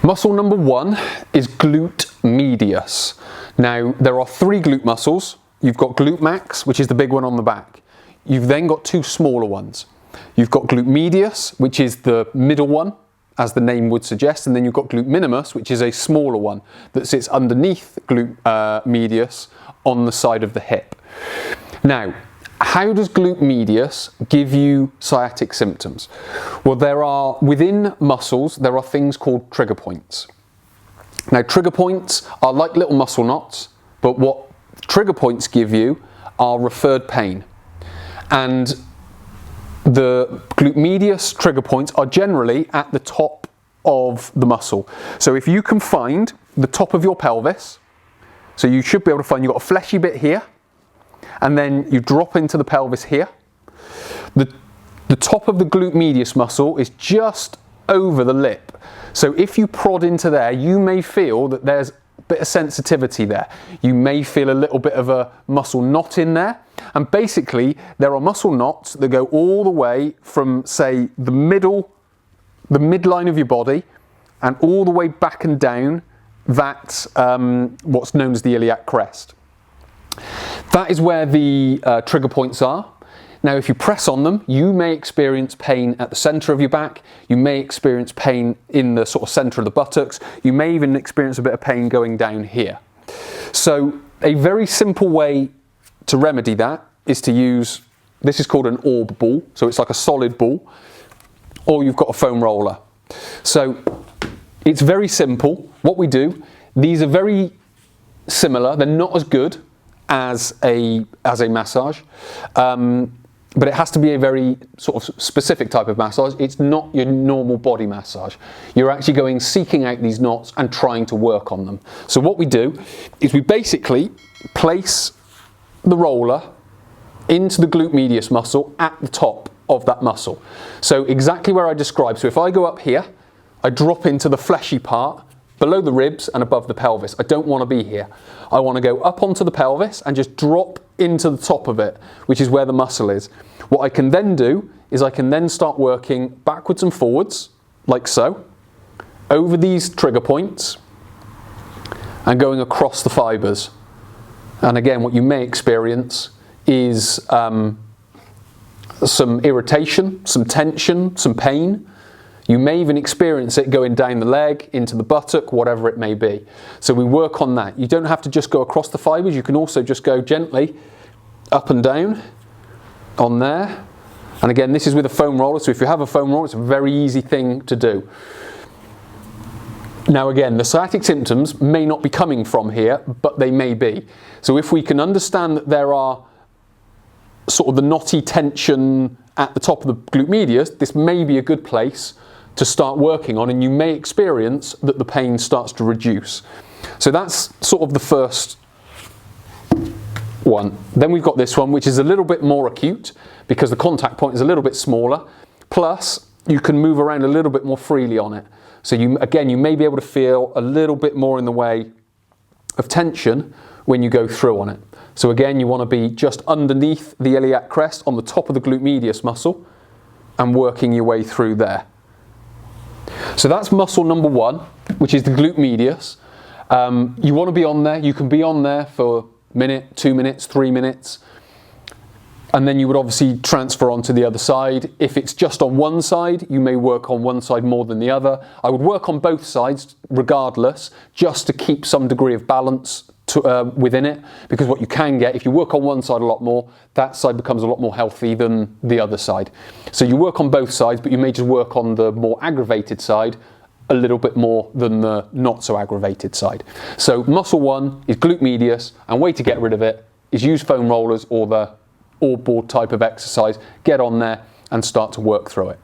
Muscle number 1 is glute medius. Now, there are 3 glute muscles. You've got glute max, which is the big one on the back. You've then got 2 smaller ones. You've got glute medius, which is the middle one, as the name would suggest, and then you've got glute minimus, which is a smaller one that sits underneath glute medius on the side of the hip. Now, how does glute medius give you sciatic symptoms? Well, within muscles, there are things called trigger points. Now, trigger points are like little muscle knots, but what trigger points give you are referred pain. And the glute medius trigger points are generally at the top of the muscle. So if you can find the top of your pelvis, so you should be able to find, you've got a fleshy bit here, and then you drop into the pelvis here. The top of the glute medius muscle is just over the lip. So if you prod into there, you may feel that there's a bit of sensitivity there. You may feel a little bit of a muscle knot in there. And basically, there are muscle knots that go all the way from, say, the midline of your body and all the way back and down that what's known as the iliac crest. That is where the trigger points are. Now, if you press on them, you may experience pain at the center of your back. You may experience pain in the sort of center of the buttocks. You may even experience a bit of pain going down here. So a very simple way to remedy that is to use, this is called an orb ball. So it's like a solid ball, or you've got a foam roller. So it's very simple. What we do, these are very similar. They're not as good as a massage, but it has to be a very sort of specific type of massage. It's not your normal body massage. You're actually seeking out these knots and trying to work on them. So what we do is we basically place the roller into the glute medius muscle at the top of that muscle. So exactly where I described. So if I go up here, I drop into the fleshy part below the ribs and above the pelvis. I don't want to be here. I want to go up onto the pelvis and just drop into the top of it, which is where the muscle is. What I can then do is I can then start working backwards and forwards, like so, over these trigger points and going across the fibers. And again, what you may experience is some irritation, some tension, some pain. You may even experience it going down the leg, into the buttock, whatever it may be. So we work on that. You don't have to just go across the fibers. You can also just go gently up and down on there. And again, this is with a foam roller. So if you have a foam roller, it's a very easy thing to do. Now again, the sciatic symptoms may not be coming from here, but they may be. So if we can understand that there are sort of the knotty tension at the top of the glute medius, this may be a good place to start working on, and you may experience that the pain starts to reduce. So that's sort of the first one. Then we've got this one, which is a little bit more acute because the contact point is a little bit smaller, plus you can move around a little bit more freely on it. So you may be able to feel a little bit more in the way of tension when you go through on it. So again, you want to be just underneath the iliac crest on the top of the glute medius muscle and working your way through there. So that's muscle number 1, which is the glute medius. You want to be on there. You can be on there for a minute, 2 minutes, 3 minutes. And then you would obviously transfer onto the other side. If it's just on one side, you may work on one side more than the other. I would work on both sides regardless, just to keep some degree of balance within it, because what you can get, if you work on one side a lot more, that side becomes a lot more healthy than the other side. So you work on both sides, but you may just work on the more aggravated side a little bit more than the not so aggravated side. So muscle 1 is glute medius, and way to get rid of it is use foam rollers or the orb board type of exercise. Get on there and start to work through it.